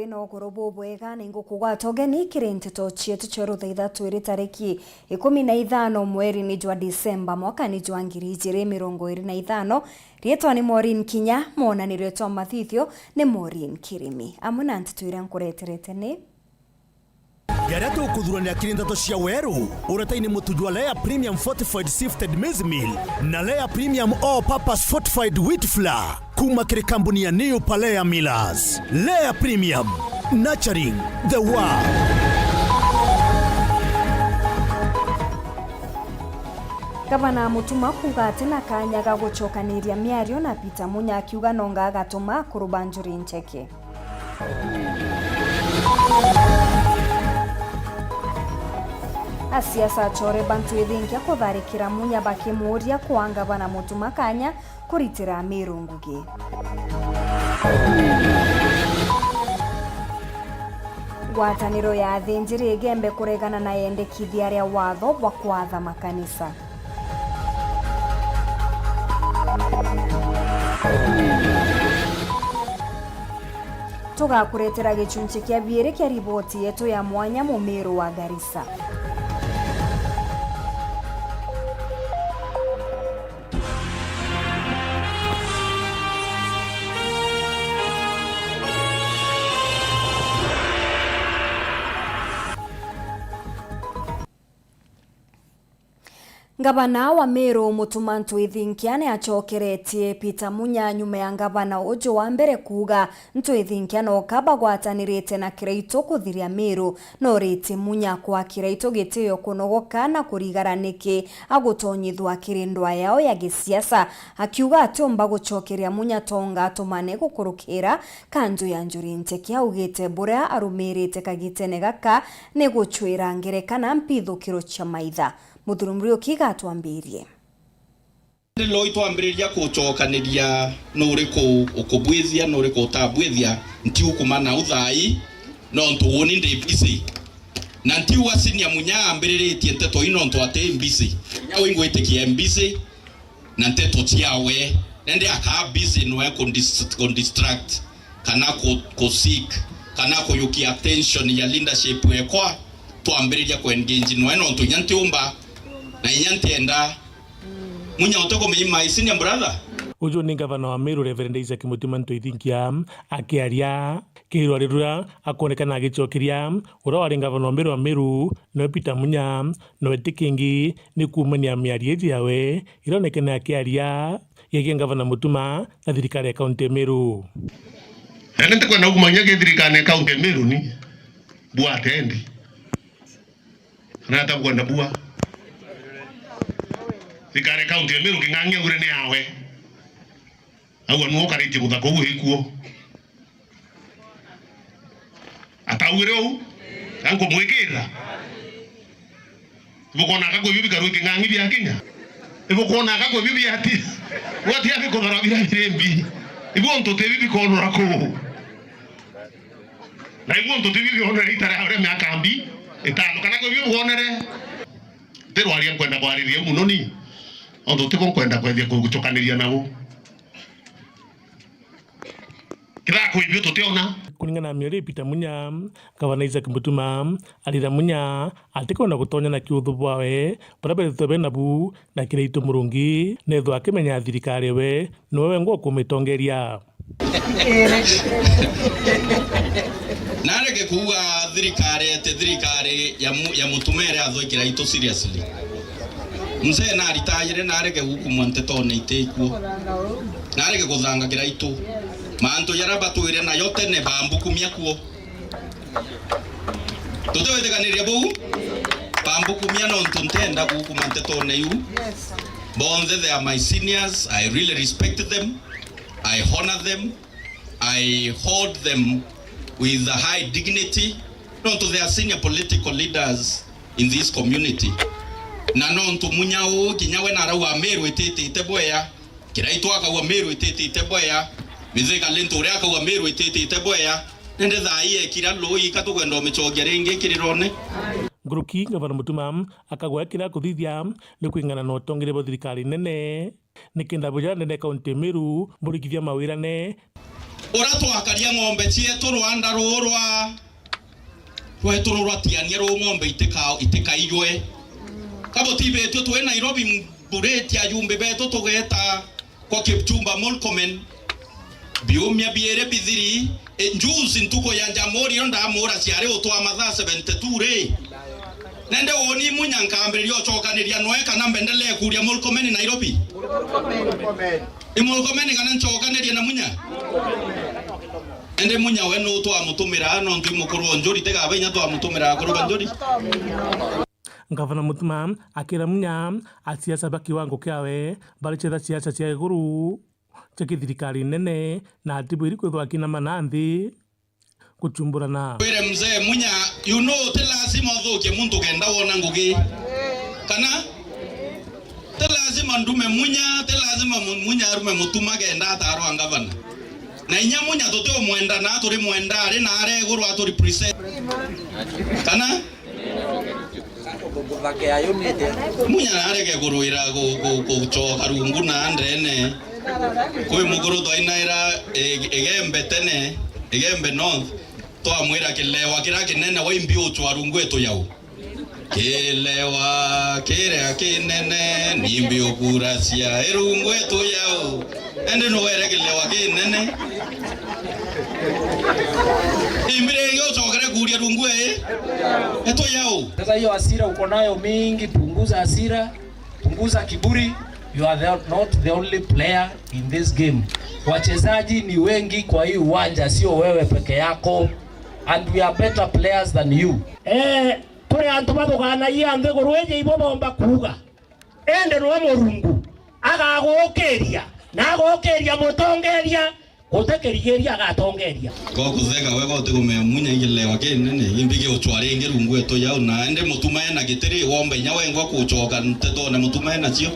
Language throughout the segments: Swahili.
wina ukuru bubwega ningukugwata ugeni kiri nteto chietu cheru thaitha twiri tariki 15 mweri ni jwa Disemba mwaka ni jwa 2025. Rietwa ni Maureen Kinya, monanirio twa mathithio ni Maureen Kirimi. Amuna ntitwira nkureterete ni Yaria tukuthurania kiri nteto cia weru uretaini mutujwa Lea Premium Fortified Sifted Maize Meal na Lea Premium All Purpose Fortified Wheat Flour kuma kiri kampuni ya New Palea Millers. Lea Premium, nurturing the world. Gavana Mutuma kugate na kanya ga gucokaniria miario na Peter Munya akiuga nonga agatuma kurubanjuri ncheke. Asiasa chore bantu ethingia kutharikira Munya bakimuria kwa Gavana Mutuma kanya kuritira mirungugi. Ngwataniro ya athinjiri igembe kuregana na yendekithia ria watho wa kwatha makanisa. Tugakuretera gicunchi kia biere kia riboti yetu ya mwanya Mumiru wa Garissa. Gavana wa Meru Mutuma Ntwithinkia ni acokeretie Peter Munya nyuma ya gavana ujo wa mbere kuga Ntwithinkia no kaba gwatanirite na Kiraito kuthiria Meru no rite Munya kwa Kiraito gitio kunogoka na kurigaraniki agutonyithwa kirindwa yao ya gisiasa akiuga atomba gucokeria Munya tonga atumane gukurukira kanju ya njuri nteki augite bura arumirite kagitene gaka ni guchwira ngerekana mpithukiro cha maitha. Muthurumuri ukiga atwambirie ndilo itwambiriria kucokaniria nuriku ukubwithia nuriku utabwithia nti ukumana uthai no ntuwoni ndi busy na nti wasinia Munya ambiririe nteto ino ntu ate busy nyawo ingwitikia busy na nteto ciawe nende aka busy no distract kana ko seek kana ko yuki attention ya leadership wekwa twambiriria ku engage no ntu nyantiumba na inyantenda Munya utoko meima isinia brother. Ujo ni gavana wa Meru Reverend Isaac Mutuma Ntwithinkia akiaria kirwarira akonekana agicokeria ura wari gavana wa Meru no Peter Munya no etikingi ni kumania miarie yawe ironekana akiaria yege gavana Mutuma na thirikari ya kaunti Meru. Nende kwa na kumanya ke thirikari ya kaunti Meru ni bua tendi na takwenda bua thikare kaunti ya Meru kingangia ngure ni yawe agwa no karite guthako guhikuo atawire u ango mwekera ibukona akagwe bibi karu kingangi bya Kenya ibukona akagwe bibi ati wati afi ko barabira birembi ibonto te bibi ko norako na ibonto te bibi onere itare aure miakambi etano kana ko bibi onere pero alien kwenda kwa aririe muno ni ondo tiko kwenda kwethia gucokaniria nabo kira ko ibyo tutiona kulingana na miario Peter Munya gavana Isaac Mutuma alira Munya atiko na gutonya na kiuthu bwawe barabere tobe nabu na Kiraito murungi netho akimenya thirikari we nowe ngo kumitongeria nareke kuga thirikari ya Mutumere atho Kiraito seriously mzee na ritayire nareke hukumu nteto ne iteikuo nareke kuthanga Kiraito manto yaraba twire na yote ne bambukumia kuo tuteweteganiria bu bambukumia no ntuntenda hukumu nteto ne yu bonde they are my seniors. I really respect them, I honor them, I hold them with a high dignity. No to their senior political leaders in this community. Na no to Munya o kinyawe na rawa Meru etete iteboya Kiraito akawa Meru etete iteboya mizeka lento ria akawa Meru etete iteboya nende thai ekira loi katugwenda michogere kirirone Nguruki gavana Mutuma akagwa kira kuthithia ni kwingana no tongire bo thirikari nene nikenda buja nene kaunti Meru murikithia mawirane ora twakaria ng'ombe cietu Rwanda rurwa rwetururwa tiania ru ng'ombe itikaiywe kabo tibetio twe Nairobi bureti ayumbe beto tugeta kwa Kipchumba Murkomen biumia biere bithiri njuzi ntuko ya Jamhuri onda mura ciare utwa mathaa 72 re nende woni munyankambirio chokaniria noeka na mbendele kuria Murkomen Nairobi Murkomen kana chokaniria na munya ende munya we no twa mutumira no ndu mukuru njuri tega bainya twa mutumira kuruba njuri Gavana Mutuma akira munya asiasa bakiwango kiawe balicheza siasa cia iguru cia thirikari nene na atibu iri kwithwa kina mananthi kuchumburana wire mzee munya you know te lazima thoke muntu kenda wona ngugi kana te lazima ndume munya te lazima munya arume Mutuma kenda atarwa gavana na inya munya tote mwenda na turi mwenda ari na are iguru aturi present kana munya areke kuruira gucoka rungu na ndene kwi muguru twainaira igembe tene igembe north twamwira kilewa kira kinene wa imbi uchwa rungu etu yau kilewa kire kinene nimbi ukuracia irungu etu yau ende no were kilewa kinene imbire yochokere kuria rungu etu yau. Sasa hiyo hasira uko nayo mingi, punguza hasira, punguza kiburi. You are not the only player in this game. Wachezaji ni wengi kwa hii uwanja, sio wewe peke yako, and we are better players than you. Tore antu batugana iya ande gorweje ibomba kuga ende no morungu agagokeria na agokeria mutongeria gutekerigeria agatongeria ko kuthega we gote gume munya igilewa kinene imbige uchware ngirungu eto yau na ende Mutuma ena gitiri wombe nya wengo kuchoka nteto na Mutuma ena cio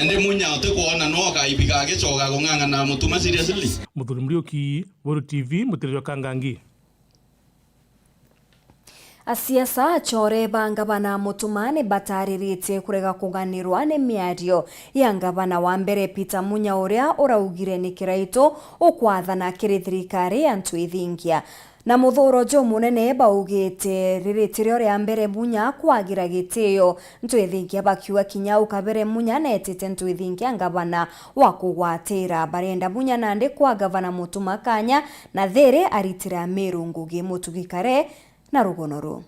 ende munya ote kuona no ka ibiga gichoka gunganga na Mutuma seriously. Muthuri Muriuki, Buru TV, Mutiriro Kangangi. Asiasa achore bangabana Mutuma ni batariritie kurega kuganirwa ni miario ya ngabana wa mbere Peter Munya uria uraugire ni kiraito ukwathana kiri thirikari ya ntwithingia na muthuro jo munene baugite riritirio ria mbere Munya kwagira gitio ntwithingia bakiwa kinyau kabere Munya netete ntwithingia ngabana wa kugwatira barenda Munya nande kwa gavana Mutuma kanya na there aritira Meru Ngugi Mutugikare na rugonoro.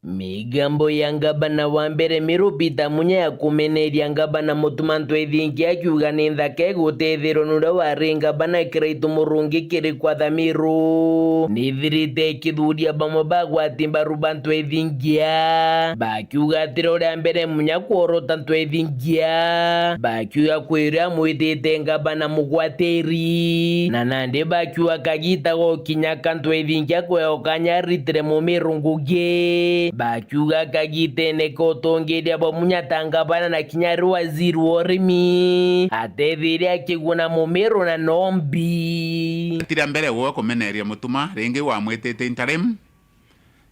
Migambo ya ngabana wa mbere Meru Peter Munya ya kumeneria ngabana Mutuma ntwithingia akiuga ni nthake gutethiro nura wari ngabana kiraito murungi kiri kwa Meru ni thirite kithuria bamwe bagwatimba ruba ntwithingia bakiuga atira uria mbere Munya kuorota ntwithingia bakiuga kwira mwitite ngabana mugwatiri na nande bakiuga kagita go kinyaka ntwithingia kweyokanya ritire mu Meru Ngugi bakiuga kagite neko tongeria bo Munya tangabana na kinyari waziri wa urimi atethire kiguna mu Meru na nombi tira mbere wo kumeneria Mutuma ringi wa mwitite interim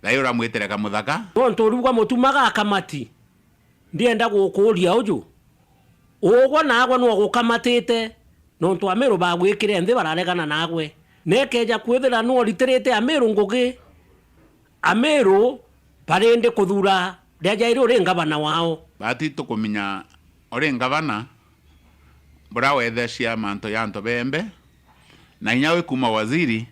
thayo ra mwitire ka muthaka ntorugwa Mutuma ga kamati ndienda gukuria uju ugo nagwo no gukamatite no ntwa Meru bagwikire nthi bararegana nagwe nekeja kwithira no ritirite a Meru Ngugi a Meru parende kuthura ryajaire uri ngabana wao bati tukuminya uri ngabana bora wetheshia manto ya nto bembe na inyawe kuma waziri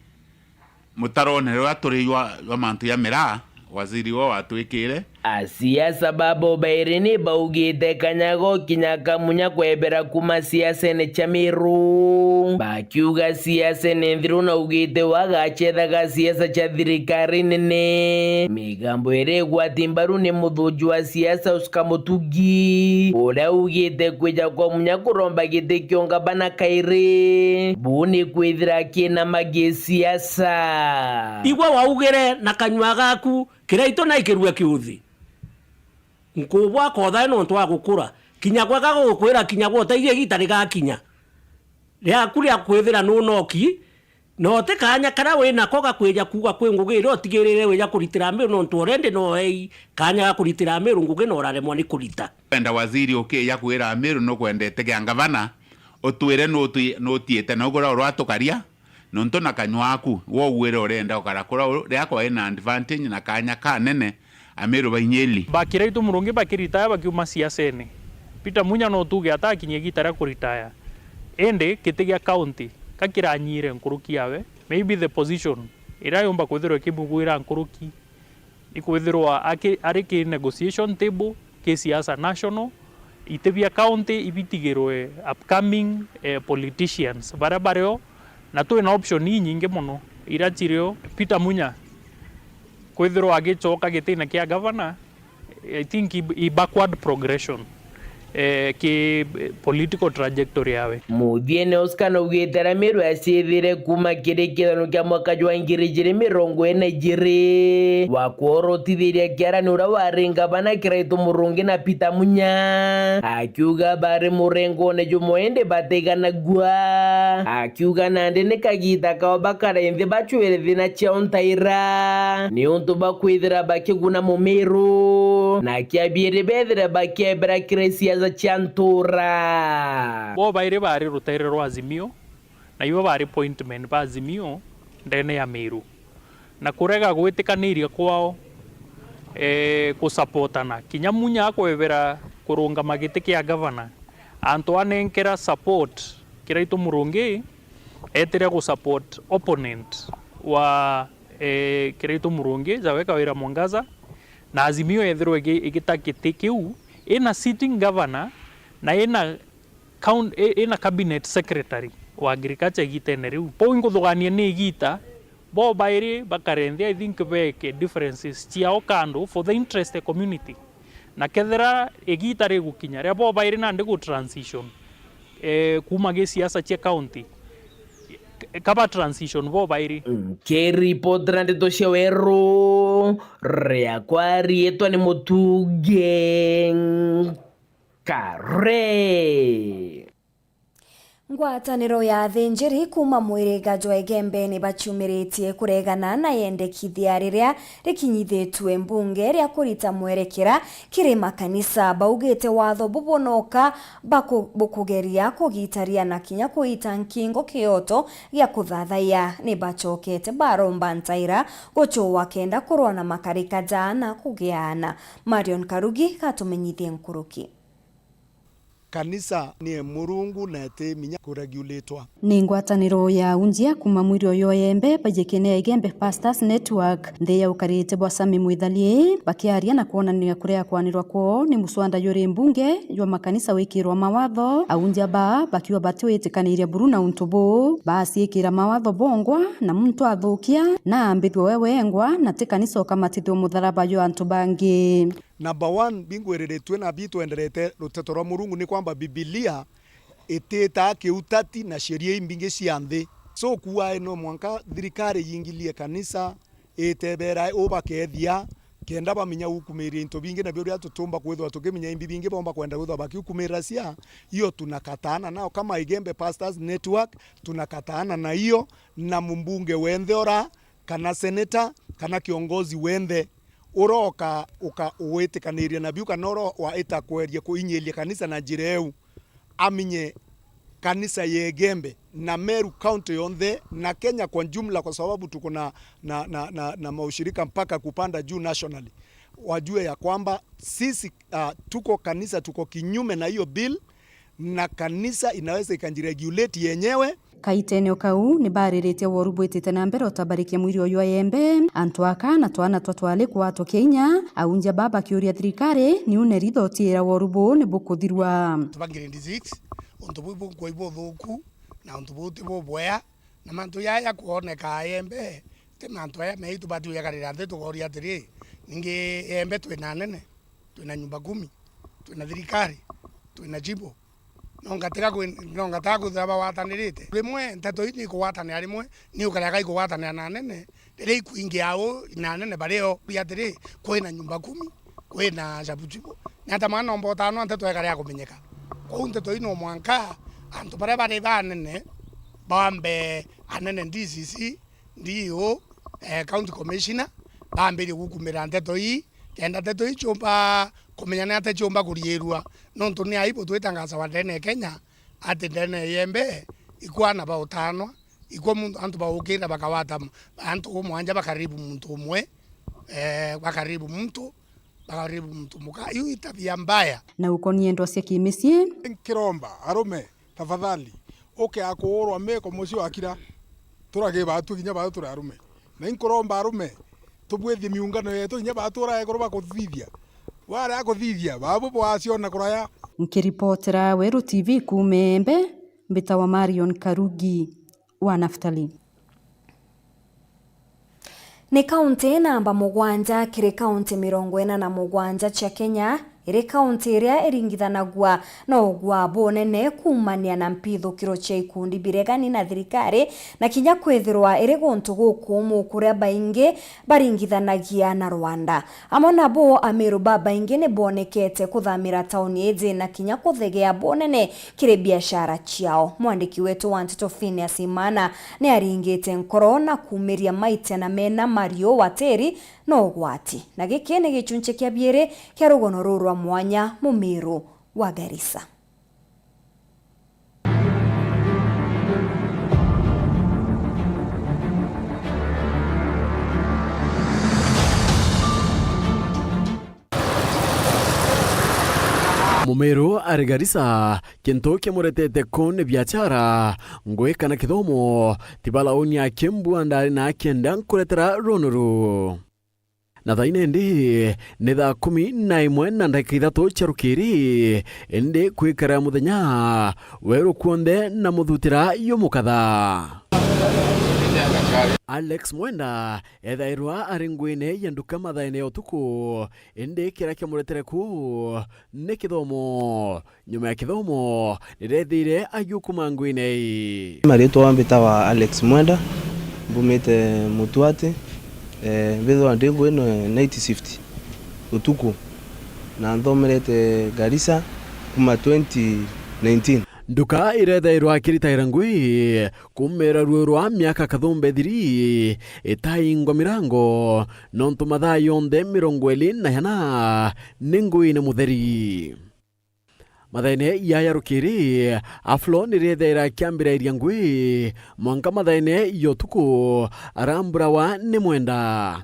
mutaronero aturiwa wa manto ya mera waziri wo atwikire asiasa babo bairini baugite kanyago kinyaka Munya kwebera kuma siasa ne Meru bakiuga siasa ne ndhiru na ugite wagachethaga siasa cha thirikari nene migambo ere gwatimbaru ni muthuju wa siasa Oscar Mutugi uria ugite kwija kwa Munya kuromba gite kionga bana kairi buni kwithira kina magi siasa igwa waugire na kanywa gaku kiraito na ikirua kiuthi nkubwa kotha no ntwa gukura kinya kwega gukwira kinya gwotaithie gitari ga kinya ria kuria kwithira no noki no te kanya kara we nako gakweja kuga kwe ngugi ro tigirire we ya kuritira miru no ntorende no ei kanya ga kuritira miru ngugi no raremwa ni kurita enda waziri oke ya kwira miru no kwendete ga ngavana otwire no tiete no gora rwatukaria no ntona kanywaku wo gwire orenda okarakora riako ina advantage na kanya kanene amiru bainyeli bakira itu murungi bakirita bakiuma siasene Peter Munya no tuge atakinye gitara kuritaya ende kitigia county kakiranyire nkuruki yawe maybe the position irayomba kwithirwa kibuguira nkuruki ikwithirwa ariki negotiation table kesiasa national itebia county ibitigirwe upcoming politicians barabareo na tu ina option nyingi muno irachirio Peter Munya kwithirwa agichoka gitina kia governor I think i backward progression ki political trajectory yawe muthiene Oscar no gwitera miru acithire kuma kirikirano kia mwaka jwa 2022 wa kuorotithiria kiaranura waringa bana kiraitu murungi na Peter Munya akiuga bari murengo ne jumoende bateganagua akiuga nande ne kagita kao bakarenthi bachwere thina cia ntaira ni untu bakwithira bakiguna mumiru na kiabire bethire bakebra kresia za chantura bo baire bari rutaire rwa Azimio na ibo bari appointment ba Azimio ndene ya Meru na kurega gwitikaniria kwao kusupportana kinya Munya akwevera kurunga magiti kia governor Antoine Nkera support kiraitu murungi etire kusupport opponent wa kiraitu murungi zaweka wira Mwangaza na Azimio ethirwe igitakiti kiu ina sitting governor na ina cabinet secretary wa agriculture gitene riu po inguthugania ni gita bo bairi bakarenthia I think beke differences ciao kando for the interest of community na kethera igita ri gukinya ria bo bairi na ndigu transition kuma ge siasa cia county kaba transition bo bairi keri podrandi to shawero ria kwari etwa ni mutuge kare ngwataniro ya thinjiri kuma mwiriga jwa Igembe ni bachumiritie kuregana na yendekithia riria rikinyithitwe mbunge ria kurita mwerekera kiri makanisa baugite watho bubonoka bukugeria kugitaria na kinya kuita nkingo kioto gya kuthathaiya ni bachokete baromba ntaira guchuwa kenda kurona makarika jana kugiana Marion Karugi katumenyithie nkuruki kanisa ni murungu na te minya kuregulatwa ni ngwataniro ya unjia kuma mwiri oyo Embe bajekene Igembe Pastors Network nde ya ukarite bwa Sami Mwithalie bakiaria na kuonania kuria kwanirwa kwao ni muswanda yore mbunge ywa makanisa wikirwa mawatho aunjia bakiwa batiwitikanire buru na untubu basiikira mawatho bongwa na muntu athukia na ambithwe wewengwa na te kanisa okamatithwe mutharaba yo antu bangi. Number 1 bingwereretwe na bitu enderete ruteto rwa murungu ni kwamba Biblia iteta kiutati na sheria imbinge cianthe so kuwa eno mwanka thirikari yingilie kanisa itebera obakethia kenda baminya ukumiri into bingi na byo tutumba kwethwa tukiminya imbi bingi bomba kwenda kwethwa bakiukumira cia hiyo tunakataana nao kama Igembe Pastors Network tunakataana na hiyo na mbunge wenthe ora kana senator kana kiongozi wenthe uroka uwetikaniria na biuka noro wa itakweria kuinyelia kanisa na jireu aminye kanisa ya Igembe na Meru County yonthe na Kenya kwa jumla kwa sababu tuko na maushirika mpaka kupanda juu nationally wajue ya kwamba sisi tuko kanisa tuko kinyume na hiyo bill na kanisa inaweza ikanjiregulate yenyewe. Kaiteneo kau ni baririte worubu itite na mbere otabarikia mwiri oyo Embe antwaka na twana twatwale kwa to Kenya aunja baba kiuria thirikari ni uneritho tira worubu ni bukuthirwa tubangire disease onto bu kwa ibo thuku na onto bu tibo boya na mantu ya kuoneka Embe te mantu ya meitu batu ya karira nte tugoria tiri ningi Embe twina nene twina nyumba 10 twina thirikari twina jibo nongataka kuthaba watanirite rimwe nteto ini kuwatanira rimwe ni ukaraga ikuwatanira na nene ri kuingi ao na nene bareo biatiri kwina nyumba 10 kwina jabujibo nata mwana mbotano nteto ekare ya kumenyeka kwa nteto ino mwanka antu bare bare ba nene bambe anene DCC ndio county commissioner bambe gukumira ndeto hii kenda ndeto hii chomba kumenyana ate chomba kurierua nontu ni aibu twitangasa wa ndene Kenya ati ndene yembe ikwana ba utanwa iko muntu antu ba ukira bakawata antu umwanja bakaribu muntu umwe bakaribu muntu muka hiyo itabia mbaya na ukonie ndo cia kimisie kiromba arume tafadhali akuorwa meko mucio akira turage batu kinya batu turarume na inkoromba arume tubwethi miungano yetu kinya batu raekoroba kuthithia wale akuthithia babu bwaciona kuraya. Nkiripotera Weru TV kumembe mbita wa Marion Karugi wa Naftali. Ni kaunti namba 7 kiri kaunti 47 cia Kenya iri kaunti iria iringithanagua na ugwa bonene kumania na mpithukiro cia ikundi biregani na thirikari na kinya kwithirwa iri guntu gukumu kuria baingi baringithanagia na Rwanda. Amona bo Amiru baingi ni bonekete kuthamira tauni iji na kinya kuthegea bonene kiri biashara ciao. Mwandiki wetu wa Ntito Phineas Imana ni aringite nkoro na kumiria maite na mena Mario Wateri no gwati na giki ni gichunche kia biere kia rugono rurwa mwanya Mumiru wa Garissa. Mumiru ari Garissa kintu kimuretete kone biachara ngweka na kithomo tibalaoni ya Kembu andari na kenda nkuretera ronuru. Na thaine ndi ni thaa 11 na ndagika 3 cia rukiri ndi kwikara muthenya weru kuonde na muthutira yomukatha. Alex Mwenda ethairwa ari ngwine yanduka mathaine utuku ndi kira kimuretere ku ni kithomo nyuma ya kithomo nirethire ayukuma ngwine. Marito ambita wa Alex Mwenda bumite Mutuati Bedo ndingo ino 9050 utuku na ndomerete Garissa kuma 2019. Nduka irethairwa kiritaira ngui kumera ruo miaka kathumbe thiri itaingwa mirango nontu mathaa yonthe 24 ni ngui ni mutheri. Mathaine ya rukiri aflo nirethaira kiambirairia ngui mwanka mathaine yotuku aramburawa ni Mwenda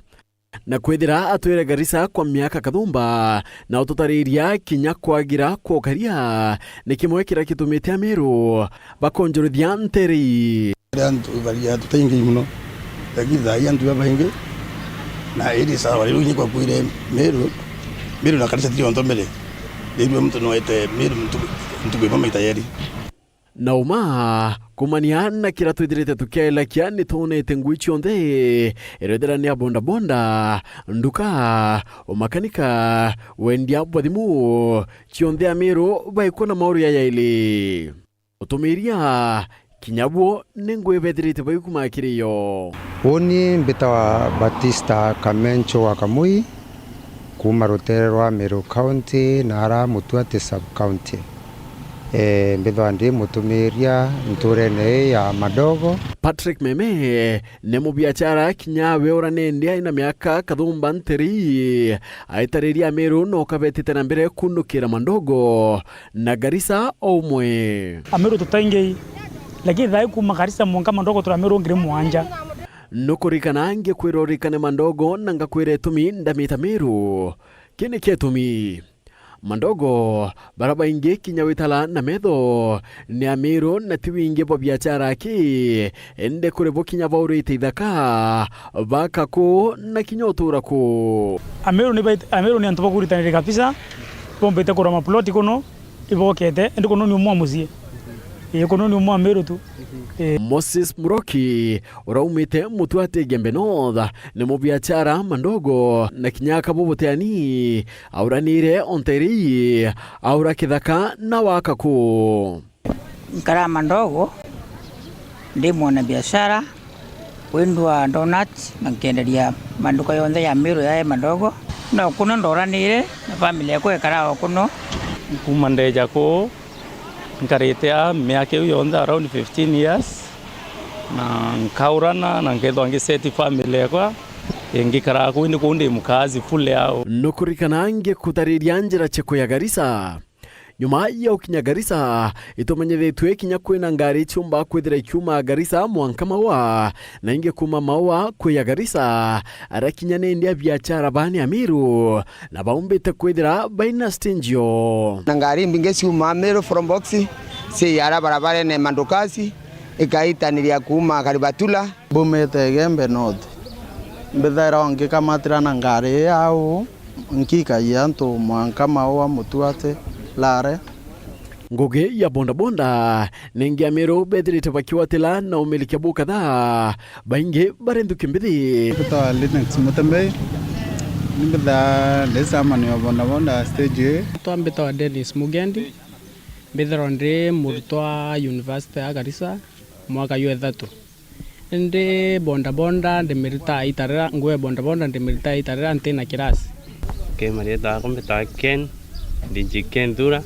na kwithira atwire Garissa kwa miaka kathumba na ututariria kinya kwagira kwokaria ni kimwe kira kitumite Amiru bakonjorithia nteri antu varia tutaingi muno takitha yantu babaingi na iri sawa rero ni kwa kuire Meru na Garissa tio ntomere ndio mtu noete Meru mtu kwa mama tayari na uma kumania na kira twithirite tukiela kia ni tonete ngui cionthe erethera ni bonda nduka umakanika wendia bwathimu cionthe Amiru baikona mauru ya yaili utumiria kinyabo ni ngui bethirite baikuma kiriyo. Oni mbita wa Batista Kamencho wa Kamui kuma rutere rwa Meru County na ara Mutuati Sub County. Mbitho ndi mutumiria nturene ya madogo. Patrick Meme ne mubiachara kinya weorane ndia ina miaka kathumba nteri aitariria Amiru no kabetite na mbere kunukira mandogo na Garissa omwe. Amiru tutaingi lakini thai kuma Garissa mwanka mandogo tura Amiru ngire mwanja nukurikana nge kwirorikane mandogo nanga kwire tumi ndamita Amiru kini ketumi mandogo baraba inge kinya witala na medho ni Amiru na tiwinge bo biachara ki ende kurebo kinya baurite idaka baka ko na kinyotura ko. Amiru ni antoba kuritanire kabisa bombete kora maploti kono ibokete ende kono ni umwamuzie kono ni Amiru tu. Moses Muroki uraumite Mutuati Gembe North ni mubiachara mandogo na kinyaka boboteani auranire onteri aura kithaka na wakaku. Nkara mandogo ndi mwana biashara wendwa donut na kenderia manduka yonthe ya Amiru ya mandogo na kuno ndoranire na family yako ekara kuno kumandeja ko nkarete miaka yonthe around 15 years na nkaurana na ngethwa ngiseti family yakwa ingikara kundi kundi mukazi fule yao nukurikana nge kutariria njira cheko ya Garissa. Nyuma ya ukinya Garissa itumenyethetwe kinya kwina ngari chumba kwithira ikiuma Garissa mwanka mawa na inge kuma mawa kwe Garissa arakinya nendia biachara bani Amiru na baumbite kwithira baina stingio na ngari mbinge ciuma Amiru from boxi si yara barabara ne mandukasi ikaitaniria kuma Karibatula bumete Gembe North mbethaira onge kamatira na ngari yao nkika yanto mwanka mawa Mutuate Lare Ngugi ya bonda nengi Amiru bethirite bakiwatila na umiliki abu kadhaa baingi barenduke mbithi kutoa Linux Mutembe nimbetha lesamani wa bonda stage twambita Dennis Mugendi mbethira ndi murutwa University ya Garissa mwaka yu 3 ndi bonda ndimirita itarira ngwe bonda ndimirita itarira ntina kirasi marieta kumbita Ken Ken Dura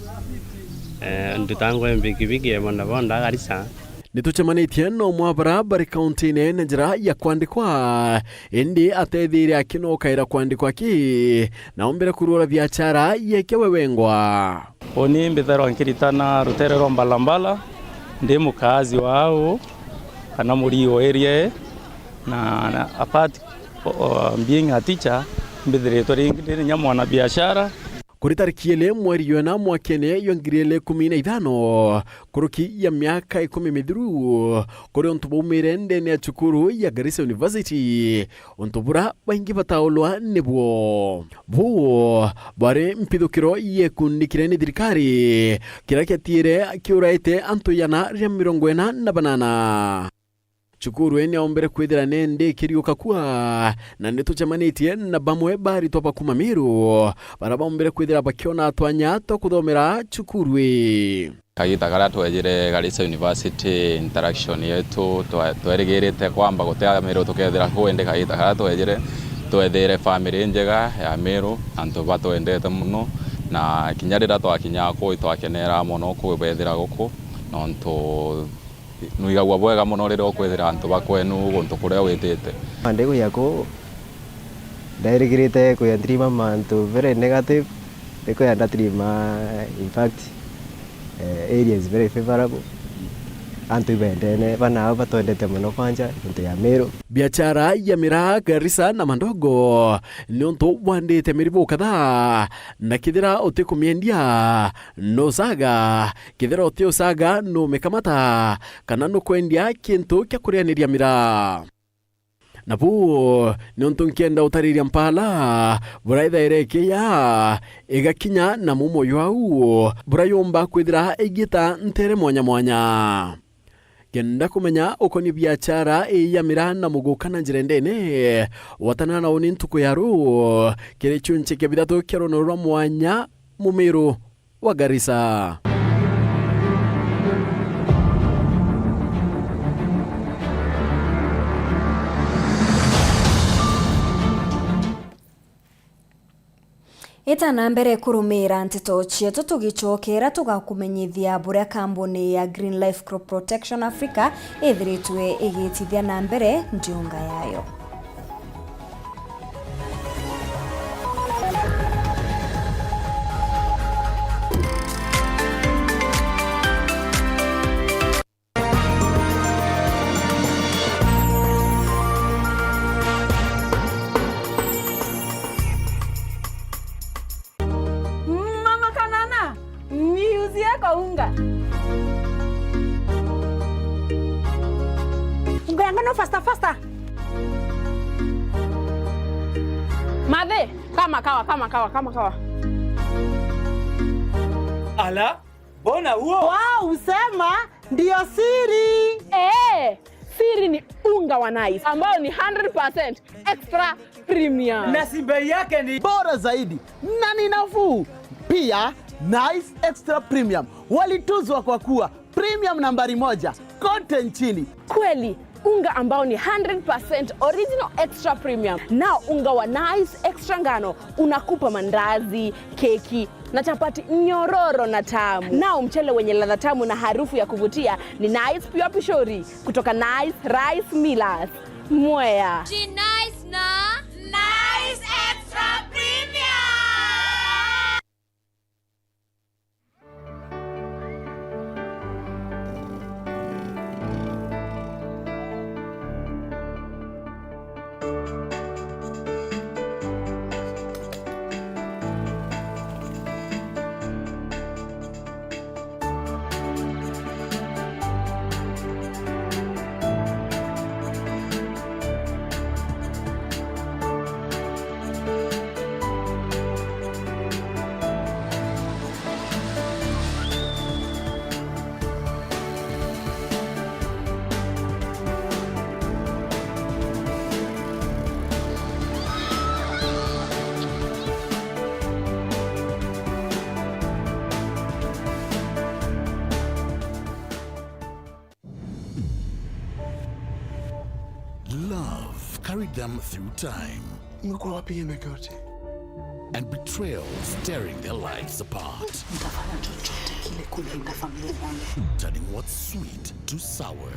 ndutango mbikibiki ya bonda Garissa nituchemanitie no mwabara bari county ne njira ya kwandikwa indi atethire akino kaira kwandikwa ki na ombere kurura biachara yeke wewengwa oni mbethero nkiritana rutere rombalambala ndi mukazi wao kana murio area na apart being a teacher mbethire toringi nyamwana biashara kuri tariki ile mweri yona mwakene yongirele 15 kuruki ya miaka 10 midru kuri ontubumire ndene ya chukuru ya Garissa University ontubura baingi bataulwa nebwo bu bare mpidukiro ye kundikireni dirikari kiraketire kiuraite antuyana ya 47 chukuru ene ombere kwithira nende kiriuka kwa na nituchemanitie na bamwe bari topa kuma Miru baraba ombere kwithira bakiona twanya to kuthomera chukuru kagita kara twejire Garissa University interaction yetu tweregerete kwamba gutea Miru tukethira kwende kagita kara twejire twethere family njega ya Miru antu batwendete muno na kinyarira twakinya ko twakenera muno kwethira guku nonto nuigagwa bwega muno rero kwethira antu bakwenu guntu kuria witite ndego yako dirigirite kuyantrima mantu very negative eko yandatrima in fact area is very favorable antu bendene bana batondete muno kwanja ntu ya Miru biachara ya mira Garissa na mandogo nionto wandite miribo kadhaa na kithira otikumiendia no saga kithira otiosaga no mekamata kana no kwendia kintu kya kurianiria mira nabu nionto nkienda utariria mpala buraitha ireke ya igakinya na mumo yau burayomba kwithira igita ntere mwanya kenda kumenya ukoni biachara ya mirana mugukana njirendene watanana oni ntuko yaru kire chunche ke bidato kero no mwanya Mumiru wa Garissa Itana mbere kurumira ntito chietu tugichokera tugakumenyithia buria kambuni ya Green Life Crop Protection Africa ithiritwe igitithia na mbere njunga yayo. Unga. Unga faster. Madhe, kama kawa. Ala, bona huo? Wow, usema ndio siri. Siri ni unga wa Nice ambao ni 100% extra premium. Na bei yake ni bora zaidi na ni nafuu. Pia Nice Extra Premium walituzwa kwa kuwa premium nambari 1 kote nchini. Kweli, unga ambao ni 100% original extra premium. Na unga wa Nice extra ngano unakupa mandazi, keki na chapati nyororo na tamu. Na mchele wenye ladha tamu na harufu ya kuvutia ni Nice Pure Pishori kutoka Nice Rice Millers, Mwea. Nice na Nice extra premium. Love carried them through time. And betrayal staring their lives apart. Turning what's sweet to sour.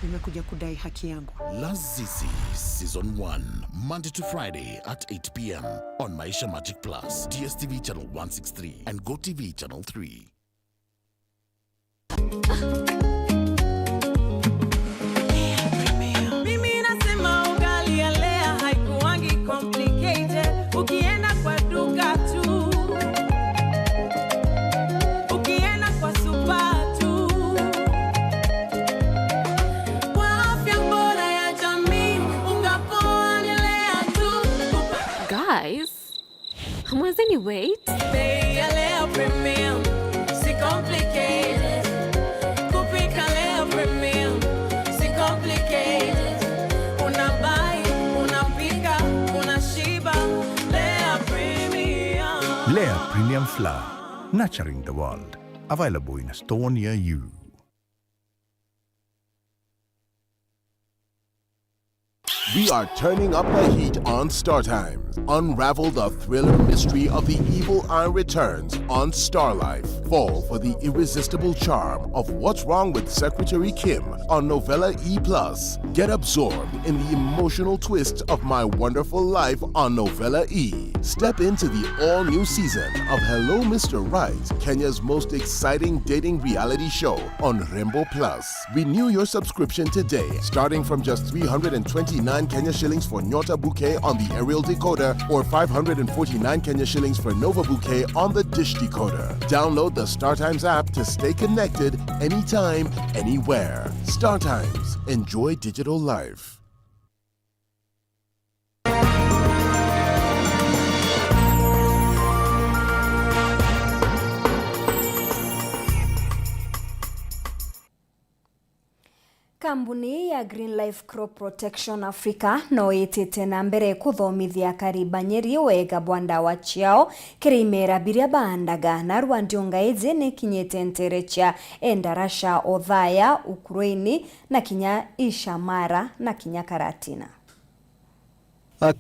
Nimekuja kudai haki yangu. Lazizi Season 1, Monday to Friday at 8 p.m. on Maisha Magic Plus, DSTV channel 163 and GoTV channel 3. Mimi nasema ugali ya Lea haikuwangi complicated. Ukienda kwa duka tu, ukienda kwa super tu, kwa afya bora ya jamii ungapoa ni Lea tu. Guys, hamwezeni wait? Bei ya Lea Premium, si complicated. Kupika Lea Premium, si complicated. Unabai, unapika, unashiba. Lea Premium. Lea Premium Flour, nurturing the world. Available in a store near you. We are turning up the heat on Star Times. Unravel the thriller mystery of the evil eye returns on Star Life. Fall for the irresistible charm of What's Wrong with Secretary Kim on Novella E+. Get absorbed in the emotional twist of My Wonderful Life on Novella E. Step into the all-new season of Hello Mr. Right, Kenya's most exciting dating reality show on Rainbow Plus. Renew your subscription today, starting from just 329 Kenya shillings for Nyota Bouquet on the aerial decoder or 549 Kenya shillings for Nova Bouquet on the dish decoder. Download the StarTimes app to stay connected anytime, anywhere. StarTimes. Enjoy digital life. Kambuni ya Green Life Crop Protection Africa no itete na mbere kuthomithia kariba nyeri wega bwandawa chiao kirimera biria baandaga na rwandiunga izi ni kinyete nterecha endarasha othaya Ukraini na kinya Ishamara na kinya Karatina.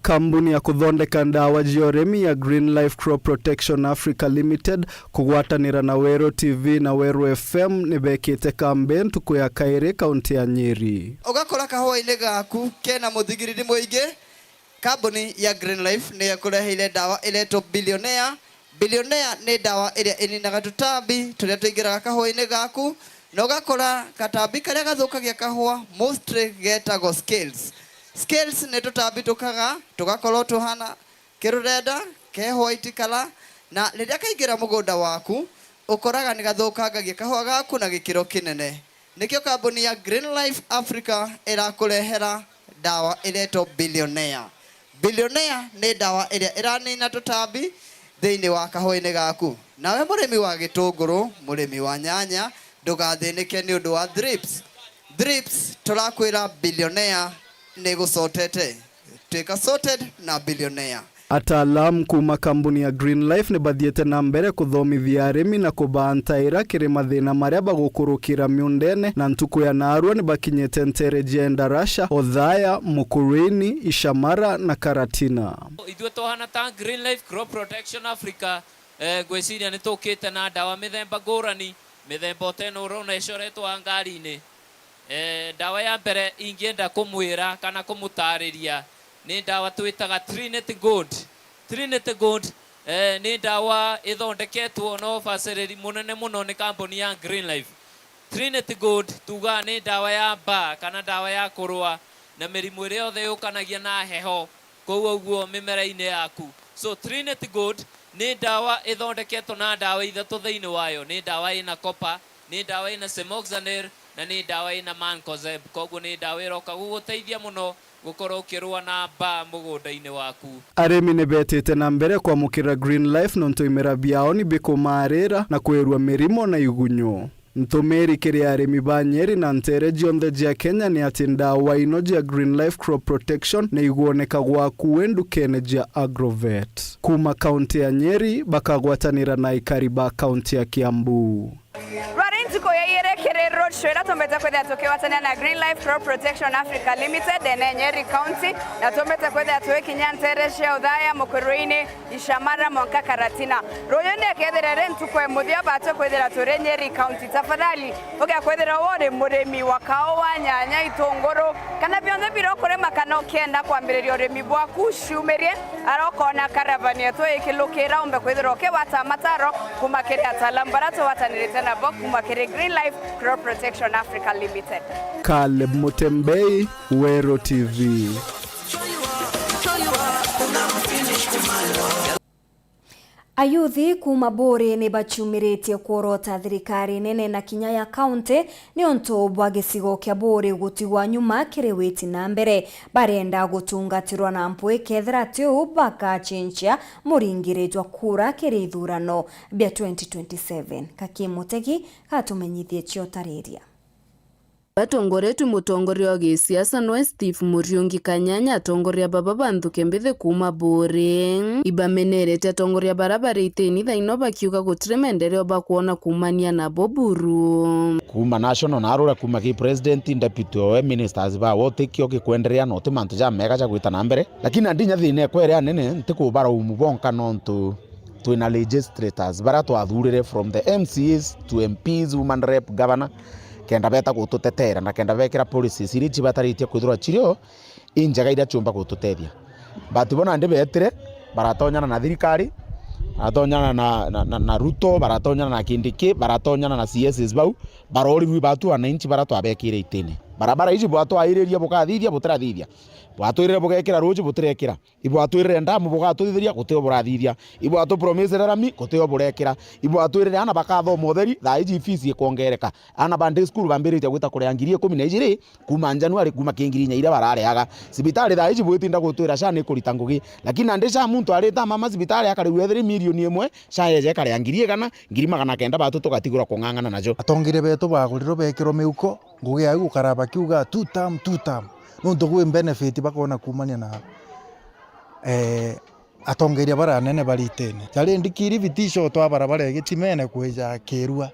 Kambuni ya kuthondeka ndawa jioremi ya Green Life Crop Protection Africa Limited kugwatanira na Wero TV na Wero FM nibekite campaign tukuya Kaire kaunti ya Nyeri. Ugakora kahwa-ini gaku kena muthigiriri muingi, kambuni ya Green Life ni yakureheire ndawa iretwo Billionaire. Billionaire ni ndawa iria ininaga tutambi turia tuingiraga kahwa-ini gaku, na ugakora katambi karia gathukagia kahwa mostly getagwo scales. Scales ne tutambi tukaga tugakorwo tuhana kirurenda ke white color, na riria kaingira mugunda waku ukoraga ni gathukangagia kahwa gaku na gikiro kinene. Nikio kambuni ya Green Life Africa irakurehera ndawa iretwo Billionaire. Billionaire ni ndawa iria iranina tutambi thiini wa kahwa-ini gaku. Nawe murimi wa gitunguru, murimi wa nyanya, ndugathinike ni undu wa thrips. Thrips turakwira Billionaire nego sorted. Take a sorted na Billionaire. Ataalamu kuma kambuni ya Green Life ni bathiete na mbere kuthomithia arimi na kubantaira kiri mathina maria bagukurukira miundene na ntuku ya narua ni bakinyete Ntereji Endarasha, Othaya, Mukurweini, Ishamara na Karatina. Ithuĩ tũhana ta Green Life Crop Protection Africa gwĩciria nĩ tũkĩte na ndawa mĩthemba ngũrani, mĩthemba teno ũrona icoretwo ngari-inĩ. Ndawa ya mbere ingĩenda kũmwĩra kana kũmũtarĩria nĩ ndawa twĩtaga Trinity Gold. Trinity Gold nĩ ndawa ĩthondeketwo na ũbacĩrĩri mũnene mũno nĩ kambuni ya Green Life. Trinity Gold tuga nĩ ndawa ya mbaa kana ndawa ya kũrũa na mĩrimũ ĩrĩa yothe yũkanagia na heho kũu ũguo mĩmera-inĩ yaku. So Trinity Gold nĩ ndawa ĩthondeketwo na ndawa ithatũ thĩinĩ wayo. Nĩ ndawa ĩna copper, nĩ ndawa ĩna semoxanil na nĩ ndawa ĩna mancozeb. Koguo nĩ ndawa ĩroka gũgũteithia mũno gukorwo kirwa na mbaa mũgũnda-inĩ waku. Arimi ni betete na mbere kwamũkĩra Green Life nontu imera biao ni bikumarĩra na kwĩrua mĩrimo na igunyo. Ntumĩri kiri arimi ba Nyeri na Ntereji onthe jia Kenya ni ati ndawa ino jia Green Life Crop Protection ni iguoneka gwaku ndukene jia Agrovet. Kuma kaunti ya Nyeri bakagwatanira na ikariba kaunti ya Kiambu. Rwarinziko ya Irekere Road Show tumeta kwenda tukiwatania na Green Life Crop Protection Africa Limited ene Nyeri County na tumeta kwenda tuwe Ntereji, Othaya, Mukurweini, Ishamara, Monka, Karatina. Royonde kedere ntukwe muthia bato kwenda ture Nyeri County. Tafadhali oga kwenda wore muremi wakaowa nyanya itongoro kana bionde birokore makano kenda kwambiririo uremi bwaku shumerie arokona karavani yetu ikilukira umbe kwenda ke watamataro kumakere atalambarato watanirete na kumakere Green Life Crop Protection Africa Limited. Caleb Mutembei, Wero TV. Ayuthi kuma Bore ni bachumirĩtie kuorota thirikari nene na kinya ya kaunti ni onto bwa gĩcigo kĩa Bore gutigwa nyuma kirewiti na mbere barenda gutungatirwa na mpwe kethira tiu bakachinchia muringiritwa kura kiri ithurano bia 2027. Kakimutegi katumenyithie chiotarĩria. Batongoretu mutongoria wa gĩsiasa no Steve Muriungi Kanyanya atongoria baba banthuke mbithe kuma Bore ibamenerete atongoria barabara iteni thaino bakiuga gutire maendeleo bakuona kumania na Boburu kuma national narura kuma ki president deputy o ministers ba wote kio kwenderea no te mantu ja mega ja gwita na mbere lakini andinya thine kwere nene ntikubara umubonka nontu twina legislators bara twathurire from the MCs to MPs, woman rep, governor kenda beta gututetera na kenda bekira policies iri cibataritie kwithura cirio injaga ira chumba gututethia batibona ndi betire baratonyana na thirikari baratonyana na Ruto baratonyana na Kindiki baratonyana na CSs bau barori batu wananchi baratwabekire itene barabara ici bwatwairiria bukathithia butirathithia bwatwirire bugekira roji butirekira ibwatwirire ndamu bugatuthithia guteo burathithia ibwatu promise rami guteo burekira ibwatwirire ana bakathoma utheri tha iji fees ikongereka ana bande school bambirite gwita kuria 12 kuma January kuma kingirinya ira barareaga sibitari tha iji bwitinda gutwira sha ni kurita ngugi lakini andisha muntu arita mama sibitari akariwe 3 milioni imwe sha yeje kare 2,900 batu tugatigura kung'ang'ana najo atongire beto baguriro bekiro miuko ngugi ya gukaraba kiuga two term no ndogwe benefit bakona kumania na atongeria bara nene baritene tari ndikiri vitisho twa barabara gitimene kweja kirua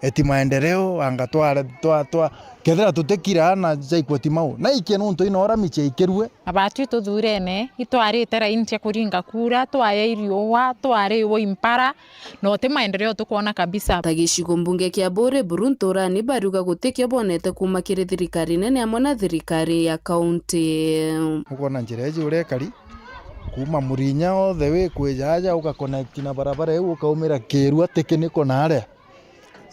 eti maendeleo anga twa kethera tutekira na jaikoti mau na ikeno nto inora miche ikerue abatu tuthurene itwarite raintia kuringa kura twaye iriwa tware wo impara no te maendeleo tukuona kabisa tagicigo mbunge kia Bore Buruntora ni baruga gutikio bonete kuma kiri thirikari nene amona thirikari ya kaunti ukona njireji urekari kuma Murinya othe we kwejaja uka connect na barabara yu ukaumira kirua tekiniko na aria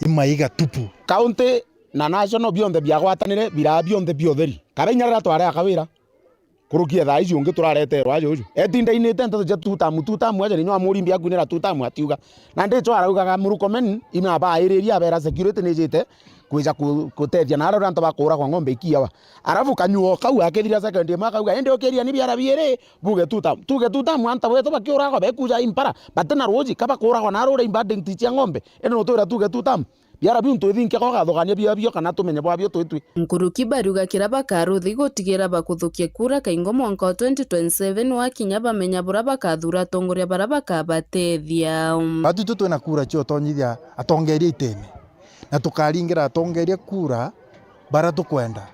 imaiga tupu county na national bionde biagwatanire bira bionde biotheri kabenyarira tware akawira kurukia tha ici ungi turareterwa ajo etinda-ini tento je tutamu aje ninywa murimbi agunira tutamu atiuga na ndicho araugaga murukomen ina bairiria bera security nijite kwija kutethia na aranto bakura kwa ng'ombe ikiawa arafu kanyuo kau akethira second makauga ende okeria ni biara biere buge tutamu anta weto bakiura kwa bekuja impara batena roji kaba kura kwa narore imbading tichia ng'ombe eno tora tuge tutamu biara bi untu ithinkia ko gathogania bio kana tumenye bwa bio twitwi Nkuruki baruga kiraba karuthi gutigira bakuthukia kura kaingo mwaka 2027 wakinya bamenya bura bakathura tongoria bara bakabatethia batu twina kura cio tonyithia atongeria iteme na tukaringira atongeria kura bara tukwenda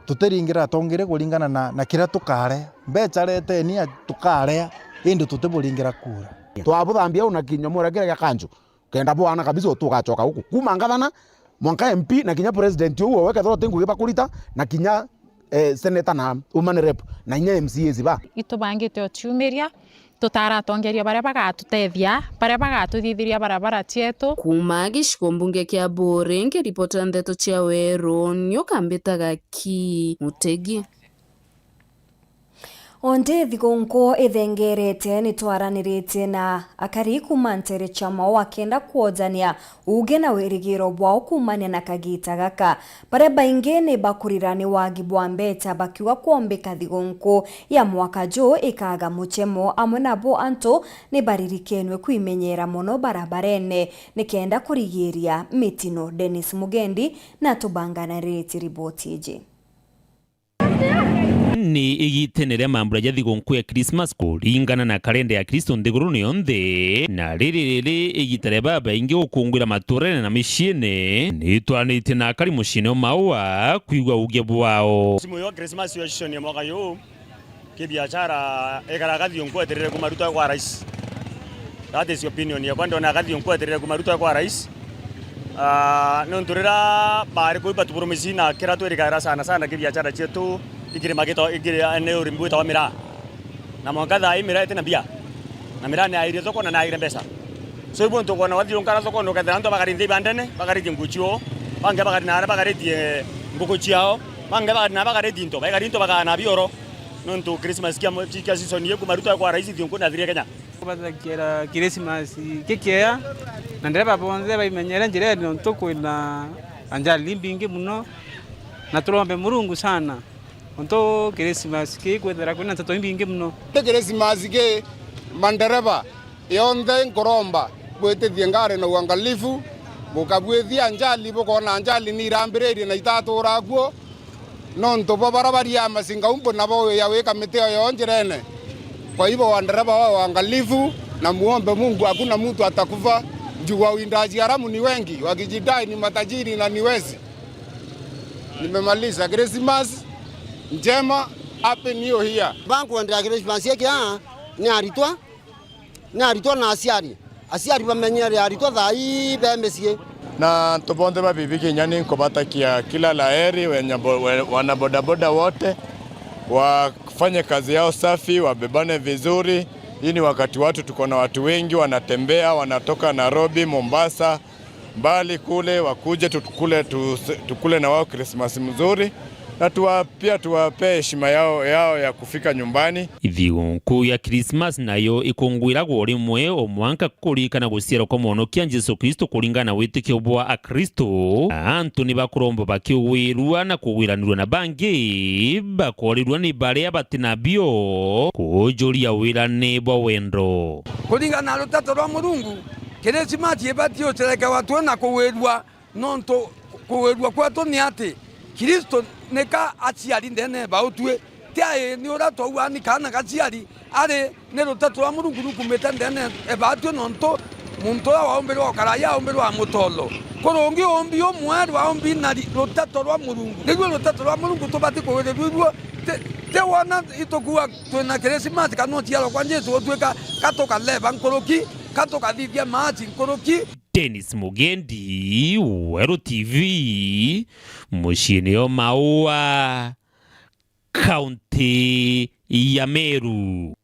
tuteringira atongere kuringana na kira tukare mbeca rete ni tukarea indi tuteburingira kura twabuthambia una kinyo murekere ya kanju kenda bwana kabisa tugachoka huku kuma ngavana mwanka MP na kinya president uwo weke thoro tengu giba kulita na kinya senator na woman rep na inya MCA ziba itubangite otiumiria tutaratongeria baria bagatutethia baria bagatuthithiria barabara cietu kuma gicigo mbunge kia Bore ngiripota ndeto cia Weru nyukambitaga ki Mutegi Onde thigonko ithengerete ni twaranirite na akari kuma Ntere Chamau akenda kuojania uge na wirigiro bwao kumania na kagita gaka baria baingi ni bakurirani wagi bwa mbeta bakiuga kuombeka thigonko ya mwaka jo ikaga muchemo amwe nabo anto ni baririkenwe kwimenyera muno barabarene nikenda kurigiria mitino. Dennis Mugendi na tubangana riboti iji ni igitenere mambura ya thigonko ya Christmas kuringana na kalenda ya Kristo nthiguru ni onthe na riri igitere baba ingi ukungwira maturene na miciene ni twanite na akari mucine maua kuigwa uge bwao simu yo Christmas yo shoni ya mwaka yo kibiashara ekaraga thigonko eterere kumaruta kwa rais. That is your opinion ya kwando na thigonko eterere kumaruta kwa rais. Nonturira bari kuipa tupromisi na kira tu erikara sana kibiashara chetu igire mageto igire eneo rimbuita wa mira na mwanga imira tena bia na mira ni aire thoko na aire mbesa so ibo ntoko na wathi onkara thoko no kadha ndo bagari ndibandene bagari nguchio bange bagari na bagari die ngukuchiao bange bagari na bagari dinto bagana bioro no nto Christmas kia season yeku maruta kwa rais thionko na thiria Kenya bathakira Christmas kikea na ndereba bonze baimenyera njire no ntoko na anjali mbingi muno na turombe Murungu sana onto Christmas ke kwethera kwina ntato imbingi muno Christmas ke mandereba yonde nkoromba bwetethie ngare na uangalifu bukabwethia anjali bukona anjali ni rambiriri na itatura guo nonto babarabaria masinga umbo nabo ya weka meteo yonjerene. Kwa hivyo wandereba wao waangalifu na muombe Mungu, hakuna mtu atakufa juu wawindaji haramu ni wengi, wakijidai ni matajiri na ni wezi. Nimemaliza. Christmas njema, happy new year. Banku ndira Christmas yake ni aritwa na asiari bamenyere aritwa thai bemesie na tubonde babibi Kenyani kubatakia kila laheri wana bodaboda wote wafanye kazi yao safi, wabebane vizuri. Hii ni wakati watu tuko na watu wengi wanatembea, wanatoka Nairobi, Mombasa, mbali kule, wakuje tukule na wao Christmas mzuri na pia tuwape heshima yao ya kufika nyumbani. Thigonko ya Christmas nayo ikungwiragwo rimwe o mwanka kurikana guciarwo kwa mwonokia Jesu Kristo kuringana witikio bwa akristo antu ni bakurombo bakiwirua na kuwiranirwa na bangi bakorirwa ni baria batinabio kujuria wirane bwa wendo kuringana na rutato rwa Murungu. Christmas yebatio tereka watu na kuwirua nonto kuwirua kwatu ni ati Kristo neka aciari ndene bautwe tiae ni urato wani kana gaciari are ne rutato rwa Murungu nukumeta ndene ebatwe nonto muntu wa ombero okaraya ombero wa mutolo korongi ombi omweru wa ombi na rutato rwa Murungu nigwe rutato rwa Murungu tobati kuwereruo te wana itokuwa twena Christmas kanotialo kwa Jesu otweka katoka leva nkoroki katoka thithia maji nkoroki. Dennis Mugendi, Weru TV, mucini o Maua, County ya Meru.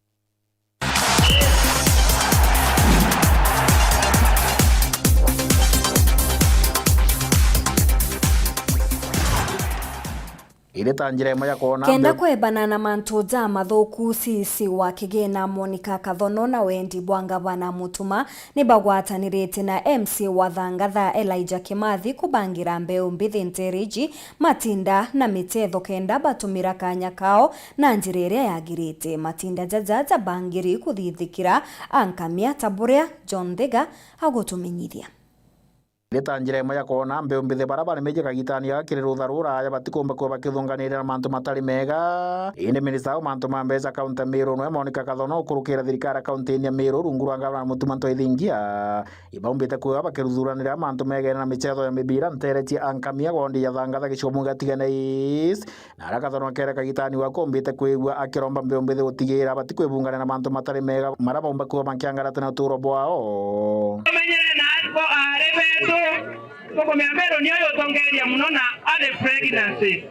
Kenda kwebana na mantoja mathoku sisi wa kigena Monica Kathono na Wendi Bwangabana Mutuma ni bagwatanirite na MC wa Thangatha Elijah Kimathi kubangira mbeu mbithi nteriji matinda na mitetho kenda batumira kanya kao na njirere yagirite matinda jajaja bangiri kuthithikira ankamia taburea John Thega agutumenyithia. Leta njira imwe ya kuona mbeu mbithi barabara meje kagitania kiri rutharura ya batikomba ko bakithunganirira mantu matari mega. Ine minista mantu mambeza kaunti Meru no Monica Kathono kurukira thirikari kaunti ya Meru runguru ngavana mutumanto ithingia ibaumbite ko bakiruthuranira mantu mega na michetho ya mibira ntereti ankamia gondi ya thanga gicomunga tiganais na Kathono kere kagitani wa kombite kwigwa akiromba mbeu mbithi gutigira batikwibungana na mantu matari mega marabomba ko bankiangara tena turo bwao Koko miambero niyo yotongeria muno na other pregnancies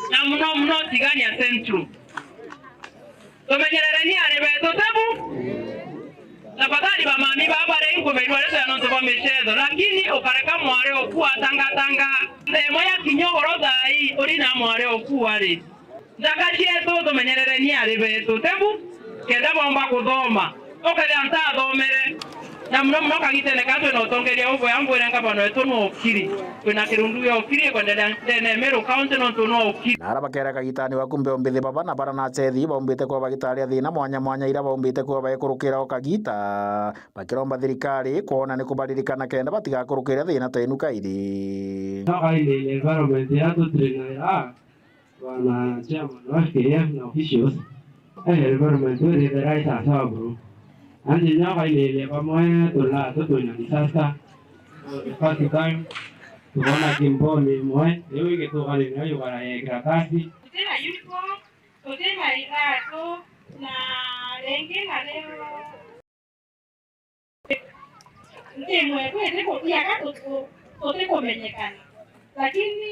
na muno tigania centrum tomenyerere ni ale beto tabu tafadhali bamami babare ingoverwa leo yanonto bameshedo lakini okareka mware okuwa tanga ndemo ya kinyogoro dai orina mware okuwa ri ndakachieto tomenyerere ni ale beto tabu kenda bomba kudoma okele anta domere na muno kagitene katwe no tongeria ubo yangu erenga bano etono okiri kwina kirundu ya okiri kwendele ndene Meru county no tono okiri nara bakera kagitani wakumbe ombithi baba na bara na chethi bombite ko bagitaria thina mwanya ira bombite ko baekurukira okagita bakiromba thirikari kuona ni kubaririkana kenda batigakurukira thina tainuka iri na ile environment ya to trainer wana chairman wa KF na officials environment we the right asabu anje nyaka ile pamoja tuna disaster first time tuona kimboni mwe leo ikitoka ni nayo bara ya kazi tena uniform tena irato na lenge na leo ndimwe kwete kopia kato kote komenyekana lakini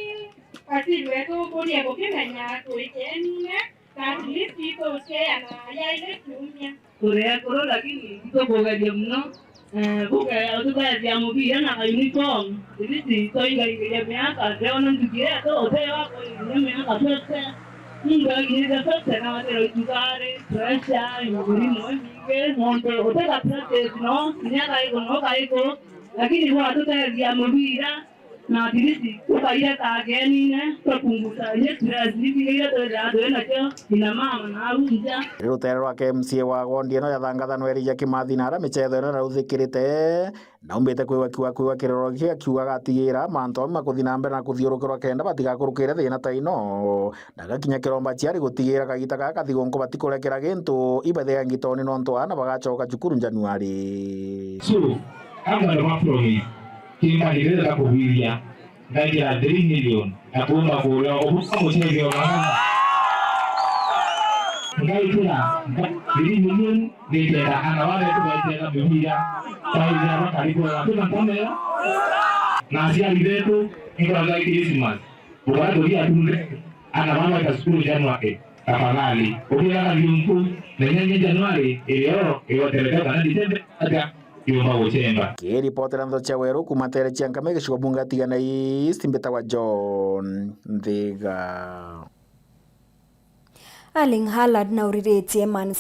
kasi wetu kunia kopimenya tuitene kandi sito chea na ya ile tumia Korea koro lakini ito bogaje mno buka otuba ya mobile na uniform ili to inga ile miaka leo ndo ndio to hotel wako ile miaka sote inga ile sote na wale itugare pressure ngori moyo monto otaka pressure no nyaka iko no kaiko lakini kwa watoto ya mobile na dilisi kukaia tageni ne kupunguza ile stress ile to na cho ina mama na arunja rutero wa KMC wa gondi no ya thangathanwa erija Kimathi na ara michetho na ruthikirite na umbite kwiwa kiroro kia kiuga gatigira manto makuthi na mbere na kuthiurukirwa kenda batigakurukire thina ta ino na gakinya kiromba ciari gutigira kagita gaka thigonko batikurekera gintu ibethe ngitoni no ntwana bagacoka cukuru Januari so kama ndo mapromi kima nileza kuhiria ndani ya 3 million na kuomba kuolewa obuka mchezo wa ngai tuna 3 million ndio anawale tukaitega biblia taiza karibu na kamera na asiali letu ndio ngai Christmas bado dia tunde anawala ka skulu Januari tafadhali ukiona viungu na nyenye Januari iyo teleka na Disemba aja kiripotera ntho cia weru kuma tere cia Nkame gicigo bunga tigana East mbitagwa John Nthiga Erling Haaland na uriretie Man